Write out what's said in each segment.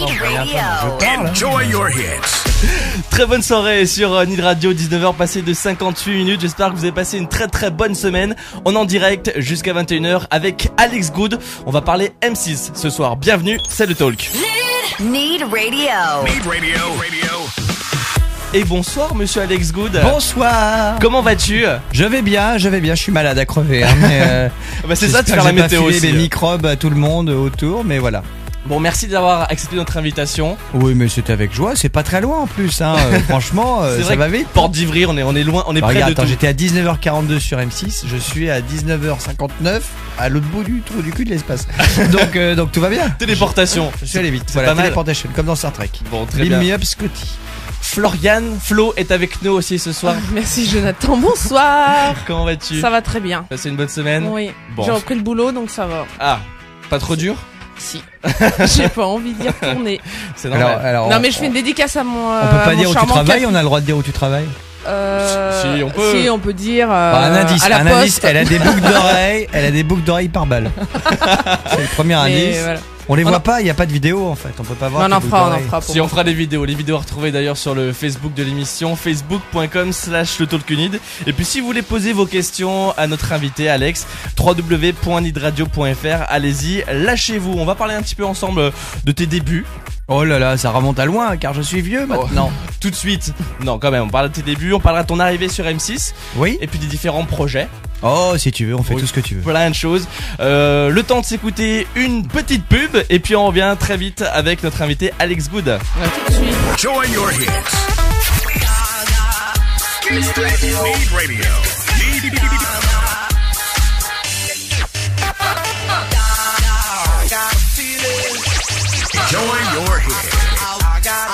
Enjoy your hits. Très bonne soirée sur Need Radio, 19h passé de 58 minutes. J'espère que vous avez passé une très très bonne semaine. On est en direct jusqu'à 21h avec Alex Good. On va parler M6 ce soir. Bienvenue, c'est le Talk. Need Radio. Need Radio. Et bonsoir monsieur Alex Good. Bonsoir. Comment vas-tu? Je vais bien, je suis malade à crever. Hein, mais bah c'est ça de faire la météo aussi. Des microbes à tout le monde autour, mais voilà. Bon, merci d'avoir accepté notre invitation. Oui, mais c'était avec joie, c'est pas très loin en plus, hein. Franchement, ça va vite. Porte d'Ivry, on est loin, on est près regarde, de tout. J'étais à 19h42 sur M6, je suis à 19h59 à l'autre bout du trou du cul de l'espace. donc tout va bien. Téléportation. Je suis allé vite. C'est Voilà, pas mal. Téléportation, comme dans Star Trek. Bon, très Beam bien. me up, Scotty. Flo est avec nous aussi ce soir. Merci Jonathan, bonsoir. Comment vas-tu? Ça va très bien. Passé une bonne semaine? Oui, Bon. j'ai repris le boulot donc ça va. Ah, pas trop dur? Si. J'ai pas envie d'y retourner. C'est normal. Alors, Non mais je fais une dédicace à mon on peut pas dire où tu travailles, on a le droit de dire où tu travailles. Si, on peut dire un indice, à la poste. elle a des boucles d'oreilles, par balle. C'est le premier indice. Voilà. On les voit pas, il y a pas de vidéo en fait, on peut pas voir. On en fera pour Si on fera des vidéos, les vidéos à retrouver d'ailleurs sur le Facebook de l'émission, facebook.com/letalkunid. Et puis si vous voulez poser vos questions à notre invité Alex, www.nidradio.fr, allez-y, lâchez-vous. On va parler un petit peu ensemble de tes débuts. Oh là là, ça remonte à loin car je suis vieux maintenant. Tout de suite. Non, quand même, on parlera de tes débuts, on parlera de ton arrivée sur M6. Oui. Et puis des différents projets. Oh, si tu veux, on fait tout ce que tu veux. Plein de choses. Le temps de s'écouter une petite pub et puis on revient très vite avec notre invité Alex Good. Ouais, tout de suite. Enjoy your hits. Need Radio. Enjoy your hits.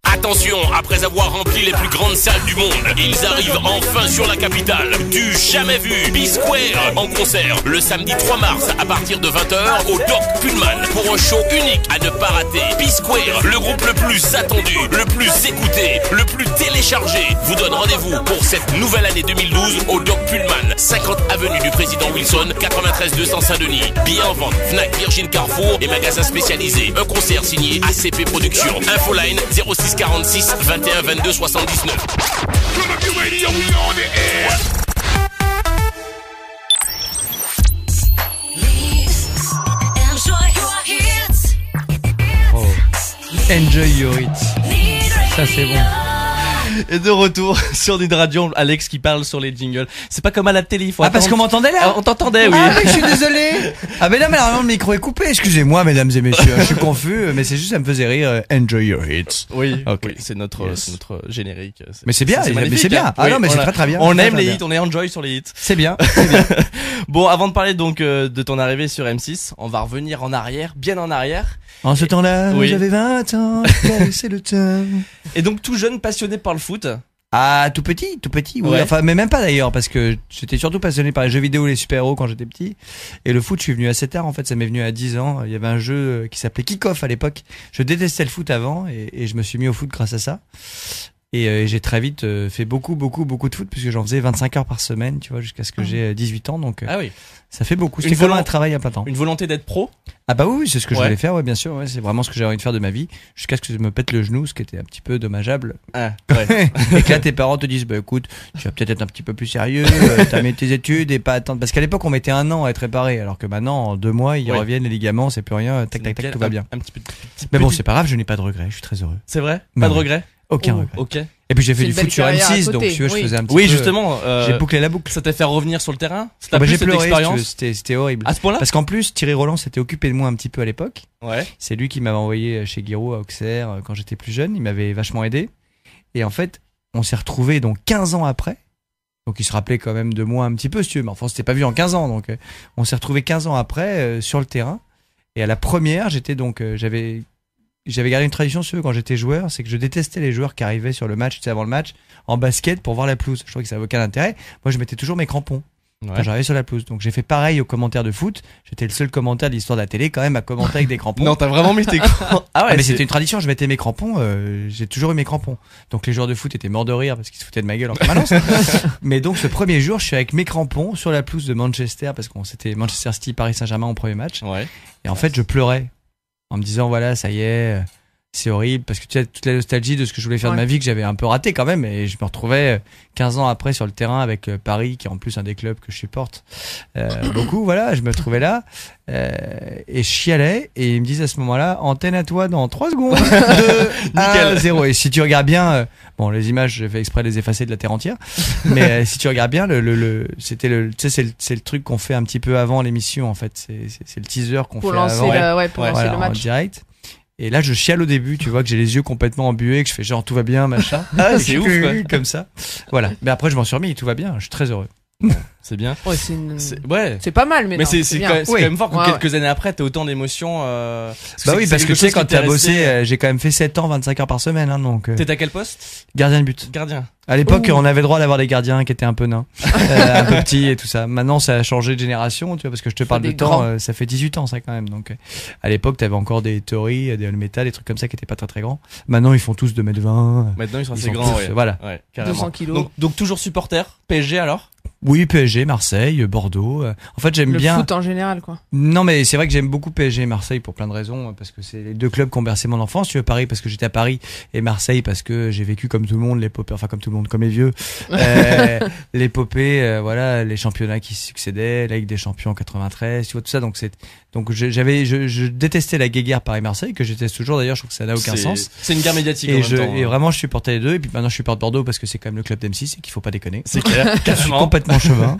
Attention, après avoir rempli les plus grandes salles du monde, ils arrivent enfin sur la capitale. Du jamais vu, P-Square en concert le samedi 3 mars à partir de 20h au Doc Pullman pour un show unique à ne pas rater. P-Square, le groupe le plus attendu, le plus écouté, le plus téléchargé, vous donne rendez-vous pour cette nouvelle année 2012 au Doc Pullman, 50 avenue du Président Wilson, 93 200 Saint-Denis. Billets en vente, Fnac, Virgin, Carrefour et magasins spécialisés. Un concert signé ACP Productions. Infoline 06 46 21 22 79. Enjoy your hits. Ça c'est bon. Et de retour sur Need Radio, Alex qui parle sur les jingles. C'est pas comme à la télé, il faut attendre. Parce qu'on m'entendait là. On t'entendait, oui. Ah mais je suis désolé. Ah mais non, mais alors, le micro est coupé. Excusez-moi mesdames et messieurs, je suis confus, mais c'est juste ça me faisait rire. Enjoy your hits. Oui, Ok. oui, c'est notre générique. Mais c'est bien, mais magnifique, c'est bien. hein. Ah Oui, non, mais c'est a- très bien. On Très, aime très les bien. hits, on est enjoy sur les hits. C'est bien. C'est bien. Bon, avant de parler donc de ton arrivée sur M6, on va revenir en arrière, bien en arrière. En ce temps-là, Oui. j'avais 20 ans. C'est le temps. Et donc tout jeune passionné par le foot. Ah, tout petit, oui. Ouais. Enfin, mais même pas d'ailleurs, parce que j'étais surtout passionné par les jeux vidéo, les super-héros quand j'étais petit. Et le foot, je suis venu assez tard, en fait, ça m'est venu à 10 ans. Il y avait un jeu qui s'appelait Kick-Off à l'époque. Je détestais le foot avant, et je me suis mis au foot grâce à ça. Et j'ai très vite fait beaucoup de foot, puisque j'en faisais 25 heures par semaine, tu vois, jusqu'à ce que j'ai 18 ans, donc Ah oui. ça fait beaucoup. Une C'était vraiment volon- un travail à plein temps. Une volonté d'être pro. Ah bah oui, c'est ce que je Ouais. voulais faire, ouais, bien sûr, ouais, c'est vraiment ce que j'avais envie de faire de ma vie, jusqu'à ce que je me pète le genou, ce qui était un petit peu dommageable. Ah, ouais. Et que là tes parents te disent bah écoute, tu vas peut-être être un petit peu plus sérieux, t'as mis tes études et pas attendre, parce qu'à l'époque on mettait 1 an à être réparé, alors que maintenant en 2 mois ils Ouais. reviennent, les ligaments, c'est plus rien, tac tac tac, tout va bien. Un petit peu. Mais bon, c'est pas grave, je n'ai pas de regrets, je suis très heureux. C'est vrai. Non, Pas de oui. regret. Aucun Oh, regret. Ok. Et puis j'ai fait C'est du une belle foot sur carrière à M6, donc côté, tu vois, je oui. faisais un petit Oui, peu. justement. J'ai bouclé la boucle. Ça t'a fait revenir sur le terrain. Ça t'a Ah bah, plu j'ai cette pleuré, expérience. c'était horrible. À ce point-là. Parce qu'en plus, Thierry Roland s'était occupé de moi un petit peu à l'époque. Ouais. C'est lui qui m'avait envoyé chez Guiraud à Auxerre quand j'étais plus jeune. Il m'avait vachement aidé. Et en fait, on s'est retrouvés donc 15 ans après. Donc il se rappelait quand même de moi un petit peu, si tu veux. Mais enfin, on s'était pas vu en 15 ans. Donc on s'est retrouvés 15 ans après sur le terrain. Et à la première, j'étais donc j'avais gardé une tradition, si tu veux, quand j'étais joueur, c'est que je détestais les joueurs qui arrivaient sur le match, tu sais, avant le match, en basket pour voir la pelouse. Je trouvais que ça n'avait aucun intérêt. Moi, je mettais toujours mes crampons quand j'arrivais sur la pelouse. Donc j'ai fait pareil aux commentaires de foot. J'étais le seul commentaire de l'histoire de la télé quand même à commenter avec des crampons. Non, t'as vraiment mis tes crampons. Ah ouais, Ah, mais c'est- c'était une tradition, je mettais mes crampons, j'ai toujours eu mes crampons. Donc les joueurs de foot étaient morts de rire parce qu'ils se foutaient de ma gueule en permanence. Mais donc ce premier jour, je suis avec mes crampons sur la pelouse de Manchester parce qu'on c'était Manchester City Paris Saint-Germain en premier match. Ouais. Et en fait, je pleurais en me disant voilà, ça y est, c'est horrible parce que tu as toute la nostalgie de ce que je voulais faire de ma vie que j'avais un peu raté quand même et je me retrouvais 15 ans après sur le terrain avec Paris qui est en plus un des clubs que je supporte beaucoup, voilà, je me trouvais là et je chialais et ils me disent à ce moment-là antenne à toi dans 3 secondes 2 1 0 et si tu regardes bien bon les images j'ai fait exprès de les effacer de la terre entière mais si tu regardes bien c'était le tu sais c'est le truc qu'on fait un petit peu avant l'émission en fait c'est le teaser qu'on Pour fait lancer avant pour lancer voilà, le en match. direct. Et là, je chiale au début, tu vois, que j'ai les yeux complètement embués, que je fais genre tout va bien, machin. Ah, c'est ouf, quoi. Comme ça. Voilà. Mais après, je m'en suis remis, tout va bien, je suis très heureux. C'est bien. Ouais, Ouais. c'est pas mal, mais Mais non, c'est bien. quand même fort que Ouais, quelques années après, t'as autant d'émotions. Bah oui, parce que tu sais, quand t'as bossé, resté... j'ai quand même fait 7 ans, 25 heures par semaine, hein, donc. T'es à quel poste? Gardien de but. Gardien. À l'époque, Ouh. on avait le droit d'avoir des gardiens qui étaient un peu nains, un peu petits et tout ça. Maintenant, ça a changé de génération, tu vois, parce que je te parle de des temps, grands. ça fait 18 ans, ça, quand même. Donc, à l'époque, t'avais encore des Tory, des Olmeta, des trucs comme ça qui étaient pas très très grands. Maintenant, ils font tous 2m20. Maintenant, ils sont Ils assez sont grands, tous, ouais. voilà. Ouais, carrément. 200 kilos. Donc toujours supporter. PSG alors? Oui, PSG, Marseille, Bordeaux. En fait, j'aime Le bien. foot en général, quoi. Non, mais c'est vrai que j'aime beaucoup PSG et Marseille pour plein de raisons, parce que c'est les deux clubs qui ont bercé mon enfance. Tu veux Paris parce que j'étais à Paris et Marseille parce que j'ai vécu comme tout le monde l'épopée, enfin comme tout le monde, comme les vieux, l'épopée, voilà, les championnats qui succédaient, la Ligue des Champions en 93, tu vois tout ça. Donc je détestais la guéguerre Paris-Marseille que je déteste toujours. D'ailleurs, je trouve que ça n'a aucun sens. C'est une guerre médiatique Et en même temps. et vraiment, je supportais les deux. Et puis maintenant, je supporte Bordeaux parce que c'est quand même le club d'M6 et qu'il faut pas déconner. C'est clair. Je suis Carrément. complètement chevin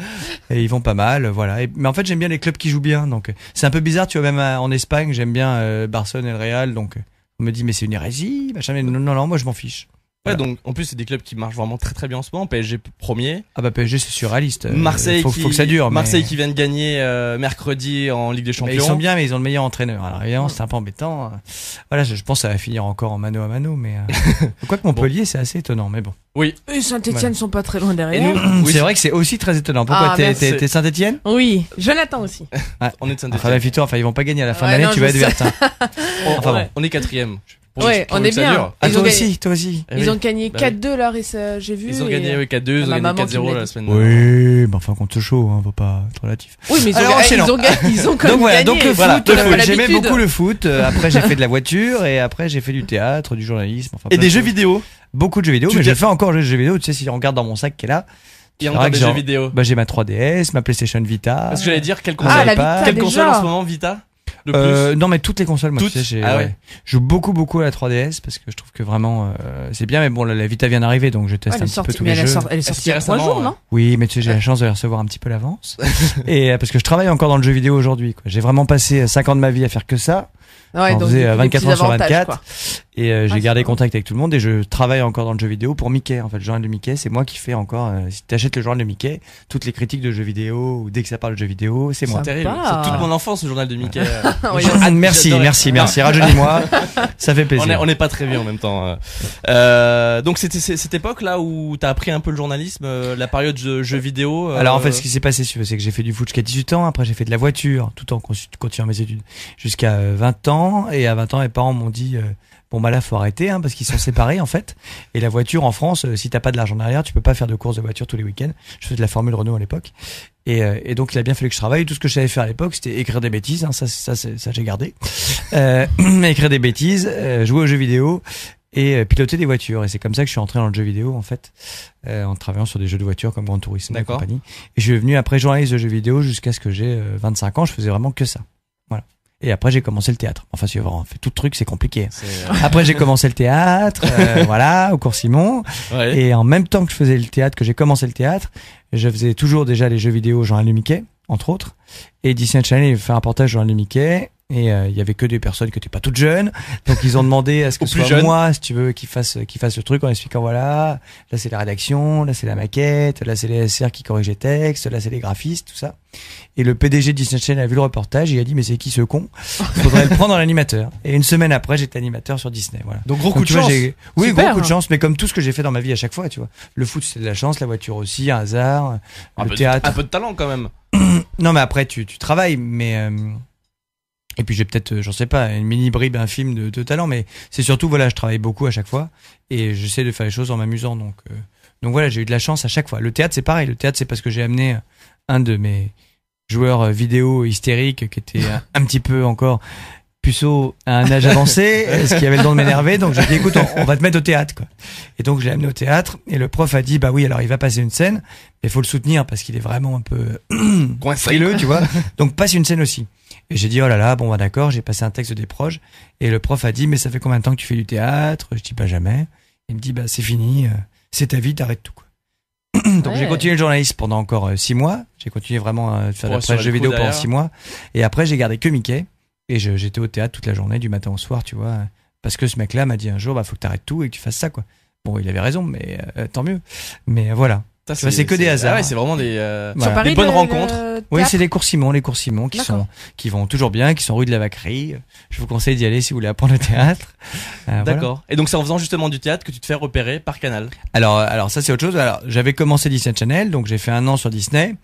et ils vont pas mal, voilà. Mais en fait, j'aime bien les clubs qui jouent bien, donc c'est un peu bizarre, tu vois, même en Espagne, j'aime bien Barcelone et le Real, donc on me dit mais c'est une hérésie, machin, mais non, moi je m'en fiche. Ouais, Voilà. donc en plus c'est des clubs qui marchent vraiment très très bien en ce moment. PSG premier. Ah bah PSG c'est surréaliste. Marseille faut que ça dure. Marseille mais... qui vient de gagner mercredi en Ligue des mais Champions. ils sont bien, mais ils ont le meilleur entraîneur. Alors évidemment, c'est un peu embêtant. Voilà, je pense que ça va finir encore en mano à mano, mais quoi que Montpellier, c'est assez étonnant, mais bon. Oui. Et Saint-Etienne Voilà. sont pas très loin Et derrière. nous, oui, C'est vrai que c'est aussi très étonnant. Pourquoi Ah, t'es merci. Saint-Etienne? Oui, Jonathan aussi. on est de Saint-Etienne. Enfin, méfie-toi, enfin ils vont pas gagner à la fin de Ouais, l'année, non, tu je vas être sais. verte. Hein. Enfin, Ouais. on est quatrième. Ouais, on est bien. Ah, Ils toi ont gagné. aussi, toi aussi. Eh Ils oui. ont gagné Bah 4-2 là, et ça, j'ai vu. Ils ont et- gagné 4-2, ils ont Ma gagné maman qui me 4-0 l'a la dit. semaine dernière. Oui, mais enfin contre chaud, hein, faut pas être relatif. Oui, mais ils ont, Alors, enchaînons. ils ont quand même Donc voilà, gagné. donc le Voilà, foot, le foot, j'aimais l'habitude. beaucoup le foot. Après j'ai fait de la voiture et après j'ai fait du théâtre, du journalisme, enfin Et plein des de jeux choses. vidéo. Beaucoup de jeux vidéo, Tu mais dis- j'ai fait encore des jeux vidéo. Tu sais, si on regarde dans mon sac qui est là, Il y a c'est encore vrai des que jeux genre- vidéo. bah j'ai ma 3DS, ma PlayStation Vita. Parce que j'allais dire quelle Ah, console, la iPad. Vita, quelle déjà. console en ce moment Vita le plus. Non mais toutes les consoles moi Toutes tu sais, Ah ouais. je joue beaucoup à la 3DS parce que je trouve que vraiment c'est bien mais bon la Vita vient d'arriver donc je teste Ouais, un petit peu tous les elle jeux. est sortie il y a 3 récemment, jours, ouais. non? Oui, mais tu sais, j'ai la chance de les recevoir un petit peu à l'avance. Et parce que je travaille encore dans le jeu vidéo aujourd'hui. Quoi. J'ai vraiment passé 5 ans de ma vie à faire que ça. Ouais, J'en donc faisais, du coup, des 24 petits heures sur avantages, 24. quoi. Et j'ai c'est gardé vrai. contact avec tout le monde. Et je travaille encore dans le jeu vidéo pour Mickey. En fait, le journal de Mickey, c'est moi qui fais encore. Si t'achètes le journal de Mickey, toutes les critiques de jeux vidéo ou dès que ça parle de jeux vidéo, c'est moi. C'est terrible. Sympa. C'est toute mon enfance le journal de Mickey. Oui, Ah, merci, rajeunis-moi. Ça fait plaisir. On n'est pas très vieux en même temps. Donc c'était cette époque là où t'as appris un peu le journalisme, la période de jeux vidéo. Alors en fait, ce qui s'est passé, c'est que j'ai fait du foot jusqu'à 18 ans. Après, j'ai fait de la voiture, tout en continuant mes études, jusqu'à 20 ans. Et à 20 ans, mes parents m'ont dit bon bah là, faut arrêter, hein, parce qu'ils sont séparés en fait. Et la voiture en France, si t'as pas de l'argent derrière, tu peux pas faire de courses de voiture tous les week-ends. Je faisais de la Formule Renault à l'époque. Et donc il a bien fallu que je travaille. Tout ce que je savais faire à l'époque, c'était écrire des bêtises. Hein, ça j'ai gardé. Écrire des bêtises, jouer aux jeux vidéo. Et piloter des voitures. Et c'est comme ça que je suis entré dans le jeu vidéo, en fait, en travaillant sur des jeux de voitures comme Gran Turismo et D'accord. compagnie. Et je suis devenu après journaliste de jeux vidéo jusqu'à ce que j'ai 25 ans. Je faisais vraiment que ça. Voilà. Et après, j'ai commencé le théâtre. Enfin, si on fait tout le truc, c'est compliqué. Après, j'ai commencé le théâtre, voilà, au cours Simon. Ouais. Et en même temps que je faisais le théâtre, que j'ai commencé le théâtre, je faisais toujours déjà les jeux vidéo au Journal du Mickey, entre autres. Et Disney Channel, il fait un reportage au Journal du Mickey. Et il y avait que des personnes qui étaient pas toutes jeunes, donc ils ont demandé à ce que Ou ce plus soit jeunes. moi, si tu veux, qui fasse le truc en expliquant voilà, là c'est la rédaction, là c'est la maquette, là c'est les SR qui corrigent les textes, là c'est les graphistes, tout ça. Et le PDG de Disney Channel a vu le reportage et il a dit mais c'est qui ce con? Faudrait le prendre en animateur. Et une semaine après j'étais animateur sur Disney, voilà. Donc gros coup Donc, de tu vois, chance. oui, Super. gros coup de chance, mais comme tout ce que j'ai fait dans ma vie à chaque fois, tu vois. Le foot c'était de la chance, la voiture aussi, un hasard, Un le peu, théâtre. un peu de talent quand même. Non mais après tu travailles, mais et puis j'ai peut-être, j'en sais pas, une mini bribe infime de talent, mais c'est surtout voilà, je travaille beaucoup à chaque fois et j'essaie de faire les choses en m'amusant, donc voilà, j'ai eu de la chance à chaque fois. Le théâtre c'est pareil, le théâtre c'est parce que j'ai amené un de mes joueurs vidéo hystériques qui était un petit peu encore puceau à un âge avancé, ce qui avait le don de m'énerver, donc j'ai dit écoute, on va te mettre au théâtre quoi. Et donc je l'ai amené au théâtre et le prof a dit bah oui, alors il va passer une scène, mais il faut le soutenir parce qu'il est vraiment un peu Coincé. frileux, tu vois. Donc passe une scène aussi. Et j'ai dit oh là là, bon bah d'accord, j'ai passé un texte des proches et le prof a dit mais ça fait combien de temps que tu fais du théâtre? Je dis pas jamais. Il me dit bah c'est fini, c'est ta vie, t'arrêtes tout quoi. Donc Ouais. j'ai continué le journalisme pendant encore 6 mois, j'ai continué vraiment à faire de la Pour assurer presse jeux le coup vidéo pendant derrière. 6 mois et après j'ai gardé que Mickey et j'étais au théâtre toute la journée du matin au soir, tu vois, parce que ce mec-là m'a dit un jour bah faut que t'arrêtes tout et que tu fasses ça quoi. Bon, il avait raison mais tant mieux. Mais voilà. Ça, Tu vois, c'est que des hasards. Ah ouais, c'est vraiment des Voilà. Sur Paris, Des bonnes le rencontres. Oui, théâtre c'est les cours Simon qui D'accord. qui vont toujours bien, qui sont rue de la Vacquerie. Je vous conseille d'y aller si vous voulez apprendre le théâtre. Voilà. D'accord. Et donc c'est en faisant justement du théâtre que tu te fais repérer par Canal. Alors ça c'est autre chose. Alors j'avais commencé Disney Channel, donc j'ai fait 1 an sur Disney,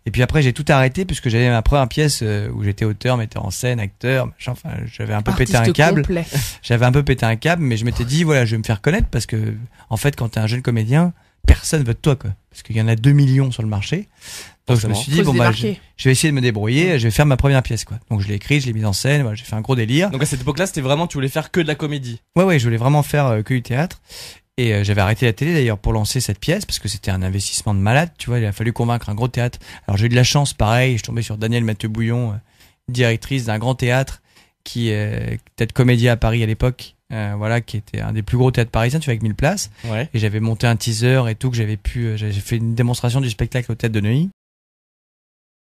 et puis après j'ai tout arrêté puisque j'avais ma première pièce où j'étais auteur, metteur en scène, acteur, machin. Enfin, j'avais un peu pété un Artiste câble. complet. J'avais un peu pété un câble, mais je m'étais dit voilà, je vais me faire connaître parce que en fait quand t'es un jeune comédien, personne veut de toi quoi, parce qu'il y en a 2 millions sur le marché. Donc je me suis dit Faut se bon bah démarquer. je vais essayer de me débrouiller, je vais faire ma première pièce quoi. Donc je l'ai écrite, je l'ai mise en scène, voilà, j'ai fait un gros délire. Donc à cette époque-là, c'était vraiment tu voulais faire que de la comédie. Ouais, je voulais vraiment faire que du théâtre. Et j'avais arrêté la télé d'ailleurs pour lancer cette pièce parce que c'était un investissement de malade, tu vois, il a fallu convaincre un gros théâtre. Alors j'ai eu de la chance, pareil, je suis tombé sur Danielle Mathieu-Bouillon, directrice d'un grand théâtre qui est peut-être comédien à Paris à l'époque, voilà, qui était un des plus gros théâtres parisiens, tu vois, avec 1000 places. Ouais. Et j'avais monté un teaser et tout, que j'avais fait une démonstration du spectacle au Théâtre de Neuilly.